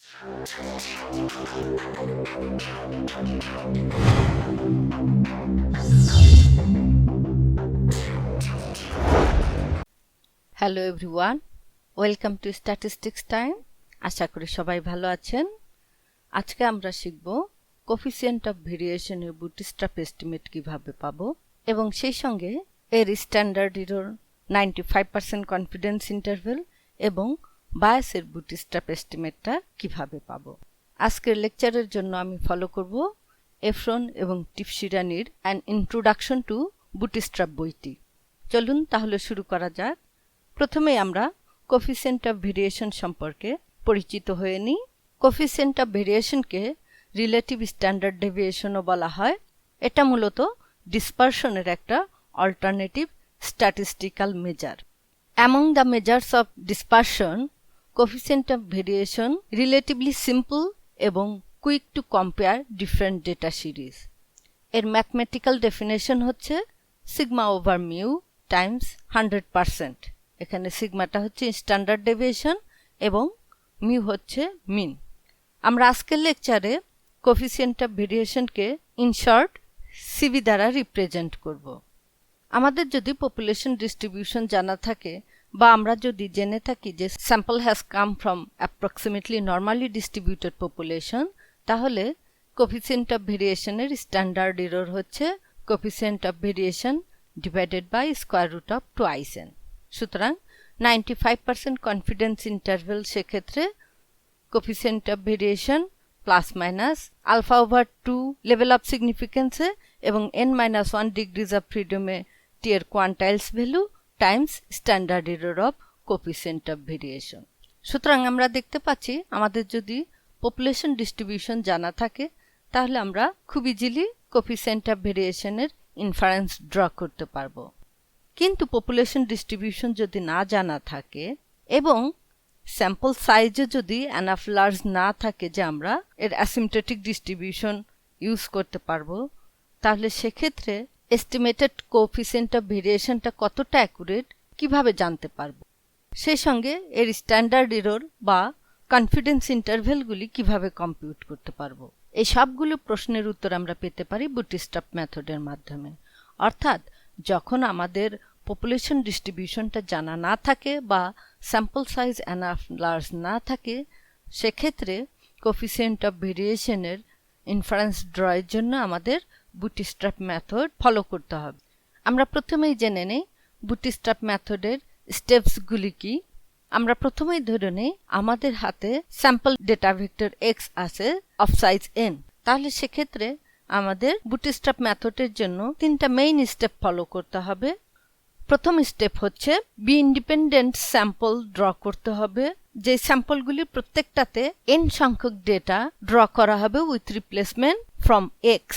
Hello everyone, welcome to statistics time. আশা করি সবাই ভালো আছেন। আজকে আমরা শিখব কোফিসিয়েন্ট অফ ভেরিয়েশনের বুটস্ট্র্যাপ এস্টিমেট কিভাবে পাবো এবং সেই সঙ্গে এর স্ট্যান্ডার্ড এরর 95% কনফিডেন্স ইন্টারভ্যাল এবং বায়াসের বুটস্ট্র্যাপ এস্টিমেটটা কিভাবে পাবো। আজকের লেকচারের জন্য আমি ফলো করব এফরন এবং টিপশিরানির অ্যান ইন্ট্রোডাকশন টু বুটস্ট্র্যাপ বইটি। চলুন তাহলে শুরু করা যাক। প্রথমে আমরা কোফিসিয়েন্ট অফ ভেরিয়েশন সম্পর্কে পরিচিত হয়ে নিই। কোফিসিয়েন্ট অফ ভেরিয়েশনকে রিলেটিভ স্ট্যান্ডার্ড ডেভিয়েশনও বলা হয়। এটা মূলত ডিসপারশনের একটা alternative statistical measure. Among the measures of dispersion, coefficient of variation relatively simple এবং quick to compare different data series. এর ম্যাথমেটিক্যাল ডেফিনেশন হচ্ছে সিগমা ওভার মিউ টাইমস 100%। এখানে সিগমাটা হচ্ছে স্ট্যান্ডার্ড ডেভিয়েশন এবং মিউ হচ্ছে মিন। আমরা আজকের লেকচারে কোফিসিয়েন্ট অফ ভেরিয়েশনকে ইন শর্ট সিভি দ্বারা রিপ্রেজেন্ট করব। আমাদের যদি পপুলেশন ডিস্ট্রিবিউশন জানা থাকে বা আমরা যদি জেনে থাকি যে sample has come from approximately normally distributed population, তাহলে কোফিসিয়েন্ট অফ ভেরিয়েশনের স্ট্যান্ডার্ড এরর হচ্ছে coefficient of variation divided by square root of twice n। সুতরাং 95% কনফিডেন্স ইন্টারভ্যাল সেক্ষেত্রে coefficient of variation plus minus alpha over 2 level of সিগনিফিকেন্সে এবং n-1 degrees of ফ্রিডমে T এর quantiles value times standard error of coefficient of variation. সুতরাং আমরা দেখতে পাচ্ছি আমাদের যদি পপুলেশন ডিস্ট্রিবিউশন জানা থাকে তাহলে আমরা খুব ইজিলি কোফিসিয়েন্ট অফ ভেরিয়েশনের ইনফারেন্স ড্র করতে পারবো। কিন্তু পপুলেশন ডিস্ট্রিবিউশন যদি না জানা থাকে এবং স্যাম্পল সাইজে যদি এনাফ লার্জ না থাকে যে আমরা এর অ্যাসিম্পটোটিক ডিস্ট্রিবিউশন ইউজ করতে পারবো, তাহলে সেক্ষেত্রে এস্টিমেটেড কোএফিসিয়েন্ট অফ ভেরিয়েশনটা কতটা অ্যাকুরেট কিভাবে জানতে পারবো, সেই সঙ্গে এর স্ট্যান্ডার্ড এরর বা কনফিডেন্স ইন্টারভ্যালগুলি কিভাবে কম্পিউট করতে পারবো। এই সবগুলো প্রশ্নের উত্তর আমরা পেতে পারি বুটস্ট্র্যাপ মেথডের মাধ্যমে। অর্থাৎ যখন আমাদের পপুলেশন ডিস্ট্রিবিউশনটা জানা না থাকে বা স্যাম্পল সাইজ এনাফ লার্জ না থাকে, সেক্ষেত্রে কোফিসিয়েন্ট অফ ভেরিয়েশনের ইনফারেন্স ড্রয়ের জন্য আমাদের বুটস্ট্র্যাপ মেথড ফলো করতে হবে। আমরা প্রথমেই জেনে নেই বুটস্ট্র্যাপ মেথডের স্টেপসগুলি কি। আমরা প্রথমেই ধরে নেই আমাদের হাতে স্যাম্পল ডেটা ভেক্টর x আছে অফ সাইজ n। তাহলে সেক্ষেত্রে আমাদের বুটস্ট্র্যাপ মেথডের জন্য তিনটা মেইন স্টেপ ফলো করতে হবে। প্রথম স্টেপ হচ্ছে বি ইন্ডিপেন্ডেন্ট স্যাম্পল ড্র করতে হবে, যে স্যাম্পলগুলির প্রত্যেকটাতে n সংখ্যক ডেটা ড্র করা হবে উইথ রিপ্লেসমেন্ট ফ্রম x।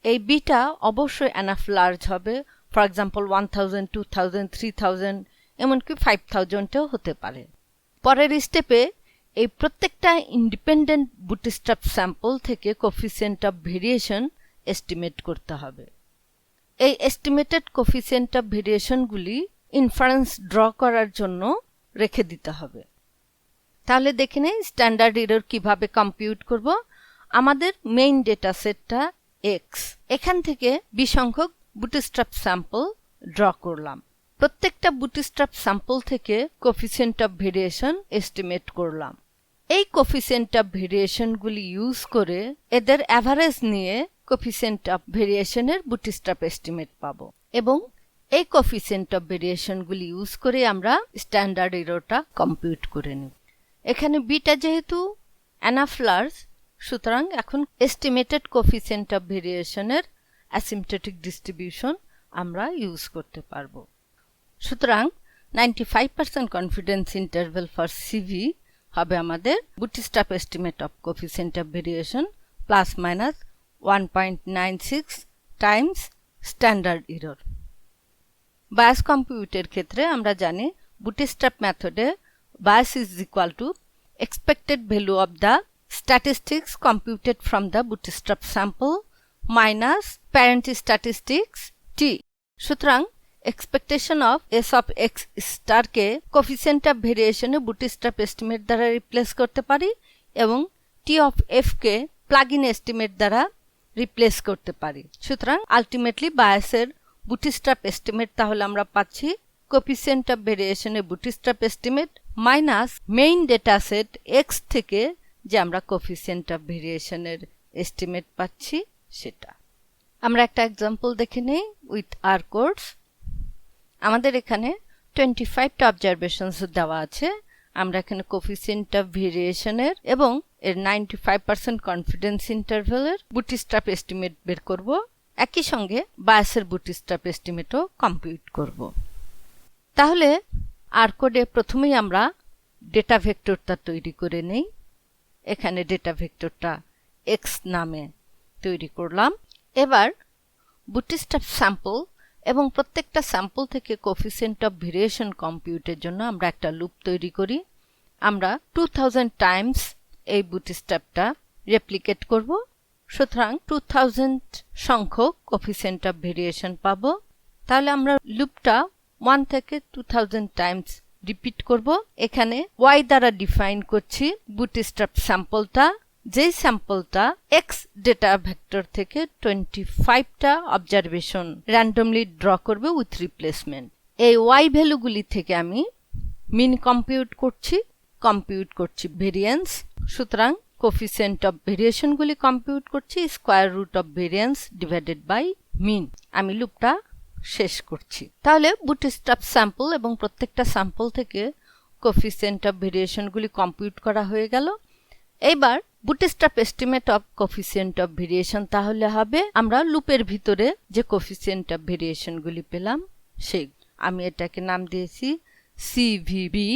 এই বিটা অবশ্যই এনাফ লার্জ হবে, ফর এক্সাম্পল 1000, 2000, 3000, এমনকি 5000ও হতে পারে। পরের স্টেপে এই প্রত্যেকটা ইন্ডিপেন্ডেন্ট বুটস্ট্র্যাপ স্যাম্পল থেকে কোফিসিয়েন্ট অফ ভেরিয়েশন এস্টিমেট করতে হবে। এই এস্টিমেটেড কোফিসিয়েন্ট অফ ভেরিয়েশনগুলি ইনফারেন্স ড্র করার জন্য রেখে দিতে হবে। তাহলে দেখে নেই স্ট্যান্ডার্ড এরর কিভাবে কম্পিউট করব। আমাদের মেইন ডেটা সেটটা x, এখান থেকে 20 সংখ্যক বুটস্ট্র্যাপ স্যাম্পল ড্র করলাম। প্রত্যেকটা বুটস্ট্র্যাপ স্যাম্পল থেকে কোফিসিয়েন্ট অফ ভেরিয়েশন এস্টিমেট করলাম। এই কোফিসিয়েন্ট অফ ভেরিয়েশনগুলি ইউজ করে এদের অ্যাভারেজ নিয়ে কোফিসিয়েন্ট অফ ভেরিয়েশনের বুটস্ট্র্যাপ এস্টিমেট পাবো এবং এই কোফিসিয়েন্ট অফ ভেরিয়েশনগুলি ইউজ করে আমরা স্ট্যান্ডার্ড এররটা কম্পিউট করে নিই। এখানে বিটা যেহেতু এনাফ লার্জ, সুতরাং এখন এস্টিমেটেড কোফিসিয়েন্ট অফ ভেরিয়েশনের অ্যাসিম্পটোটিক ডিস্ট্রিবিউশন আমরা ইউজ করতে পারবো। সুতরাং 95% কনফিডেন্স ইন্টারভ্যাল ফর সিভি হবে আমাদের bootstrap estimate of coefficient of variation plus minus 1.96 times standard error. Bias কম্পিউটের ক্ষেত্রে আমরা জানি বুটস্ট্র্যাপ মেথডে bias is equal to expected value of the statistics computed from the bootstrap sample minus parent statistics T. সুতরাং expectation of s of x star কে coefficient of ভেরিয়েশনে bootstrap estimate দ্বারা replace করতে পারি এবং টি অফ এফ কে plug in estimate দ্বারা replace করতে পারি। সুতরাং আলটিমেটলি বায়াসের বুটস্ট্র্যাপ এস্টিমেট তাহলে আমরা পাচ্ছি কোফিসিয়েন্ট অফ ভেরিয়েশনের bootstrap estimate minus main data set X থেকে যে আমরা কোফিসিয়েন্ট অফ ভেরিয়েশনের এস্টিমেট পাচ্ছি সেটা। আমরা একটা এক্সাম্পল দেখে নেই উইথ আর কোডস। আমাদের এখানে 25টা অবজারভেশনস দেওয়া আছে। আমরা এখানে কোফিসিয়েন্ট অফ ভেরিয়েশনের এবং এর 95% কনফিডেন্স ইন্টারভ্যালের বুটস্ট্র্যাপ এস্টিমেট বের করব। একই সঙ্গে বায়াসের বুটস্ট্র্যাপ এস্টিমেটও কম্পিউট করব। তাহলে আর কোডে প্রথমেই আমরা ডেটা ভেক্টরটা তৈরি করে নেই। এখানে ডেটা ভেক্টরটা এক্স নামে তৈরি করলাম। এবার বুটস্ট্র্যাপ স্যাম্পল এবং প্রত্যেকটা স্যাম্পল থেকে কোফিসিয়েন্ট অফ ভেরিয়েশন কম্পিউটের জন্য আমরা একটা লুপ তৈরি করি। আমরা 2000 টাইমস এই বুটস্ট্র্যাপটা রেপ্লিকেট করব। সুতরাং 2000 সংখ্যক কোফিসিয়েন্ট অফ ভেরিয়েশন পাবো। তাহলে আমরা লুপটা 1 থেকে 2000 টাইমস রিপিট করব। এখানে y দ্বারা ডিফাইন করছি বুটস্ট্র্যাপ স্যাম্পলটা, যেই স্যাম্পলটা এক্স ডেটা ভেক্টর থেকে 25টা অবজারভেশন র্যান্ডমলি ড্র করবে উইথ রিপ্লেসমেন্ট। এই y ভ্যালুগুলি থেকে আমি মিন কম্পিউট করছি ভেরিয়েন্স। সুতরাং কোফিসিয়েন্ট অফ ভেরিয়েশনগুলি কম্পিউট করছি square root of variance divided by mean. আমি লুপটা শেষ করছি। তাহলে বুটস্ট্র্যাপ স্যাম্পল এবং প্রত্যেকটা স্যাম্পল থেকে কোফিসিয়েন্ট অফ ভেরিয়েশনগুলি কম্পিউট করা হয়ে গেল। এবার bootstrap estimate of coefficient of variation তাহলে হবে আমরা লুপের ভিতরে যে কোফিসিয়েন্ট অফ ভেরিয়েশনগুলি পেলাম সেই। আমি এটাকে নাম দিয়েছি সিভিবি।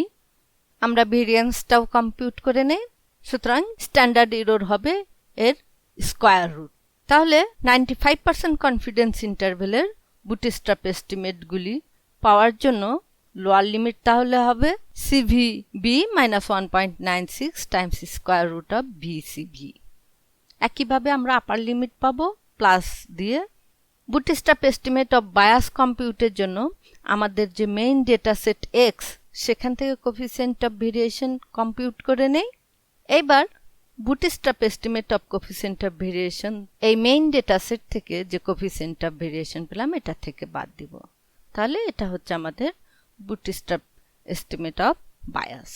আমরা ভেরিয়েন্সটাও কম্পিউট করে নেই। সুতরাং স্ট্যান্ডার্ড এরর হবে এর স্কয়ার রুট। তাহলে 95% কনফিডেন্স ইন্টারভ্যালের বুটস্ট্র্যাপ এস্টিমেটগুলি পাওয়ার জন্য লোয়ার লিমিট তাহলে হবে CVB minus 1.96 times square root of VCV. একইভাবে আমরা আপার লিমিট পাবো প্লাস দিয়ে। বুটস্ট্র্যাপ এস্টিমেট অফ বায়াস কম্পিউটের জন্য আমাদের যে মেইন ডেটা সেট এক্স সেখান থেকে কোফিসিয়েন্ট অফ ভেরিয়েশন কম্পিউট করে নেই। এবার bootstrap estimate of coefficient of variation এই মেইন ডেটা সেট থেকে যে কোফিসিয়েন্ট অফ ভেরিয়েশন পেলাম এটা থেকে বাদ দিব। তাহলে এটা হচ্ছে আমাদের bootstrap estimate of bias.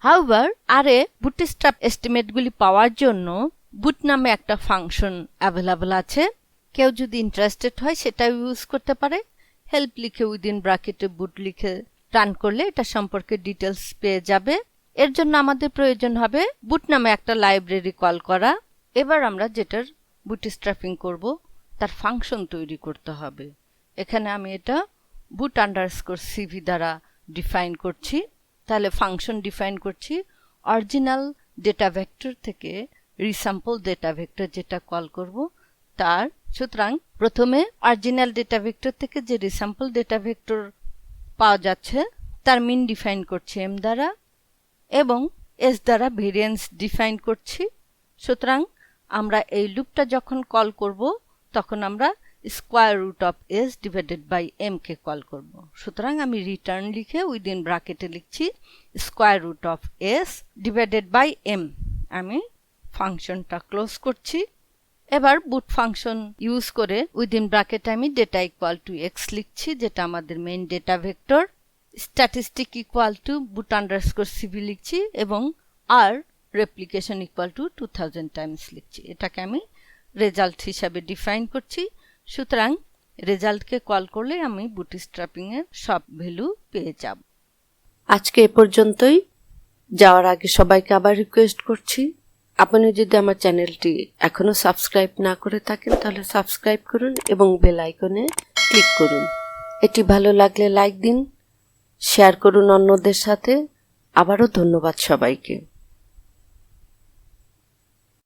However আরে বুটস্ট্র্যাপ এস্টিমেটগুলি পাওয়ার জন্য বুট নামে একটা ফাংশন অ্যাভেলেবল আছে। কেউ যদি ইন্টারেস্টেড হয় সেটা ইউজ করতে পারে। হেল্প লিখে উইদিন ব্র্যাকেটে বুট লিখে রান করলে এটা সম্পর্কে ডিটেলস পেয়ে যাবে। এর জন্য আমাদের প্রয়োজন হবে বুট নামে একটা লাইব্রেরি কল করা। এবার আমরা যেটার বুটস্ট্র্যাপিং করব তার ফাংশন তৈরি করতে হবে। এখানে আমি এটা বুট আন্ডারস্কোর সিভি দ্বারা ডিফাইন করছি। তাহলে ফাংশন ডিফাইন করছি অরিজিনাল ডেটা ভেক্টর থেকে রিস্যাম্পল ডেটা ভেক্টর যেটা কল করব তার। সুতরাং প্রথমে অরিজিনাল ডেটা ভেক্টর থেকে যে রিস্যাম্পল ডেটা ভেক্টর পাওয়া যাচ্ছে তার মিন ডিফাইন করছি এম দ্বারা এবং এস দ্বারা ভেরিয়েন্স ডিফাইন করছি। সুতরাং আমরা এই লুপটা যখন কল করব তখন আমরা square root of S divided by M কে কল করব। সুতরাং আমি রিটার্ন লিখে উইদিন ব্র্যাকেটে লিখছি square root of S divided by M. আমি ফাংশনটা ক্লোজ করছি। এবার বুট ফাংশন ইউজ করে উইদিন ব্র্যাকেটে আমি ডেটা ইকুয়াল টু এক্স লিখছি যেটা আমাদের main data vector. Statistic equal to boot underscore CV লিখছি এবং R replication equal to 2000 times লিখছি। এটাকে আমি রেজাল্ট হিসাবে ডিফাইন করছি। সুতরাং রেজাল্টকে কল করলে আমি বুটস্ট্র্যাপিং এর সব ভ্যালু পেয়ে যাব। আজকে এ পর্যন্তই। যাওয়ার আগে সবাইকে আবার রিকোয়েস্ট করছি, আপনি যদি আমার চ্যানেলটি এখনো সাবস্ক্রাইব না করে থাকেন তাহলে সাবস্ক্রাইব করুন এবং বেল আইকনে ক্লিক করুন। এটি ভালো লাগলে লাইক দিন, শেয়ার করুন অন্যদের সাথে। আবারও ধন্যবাদ সবাইকে।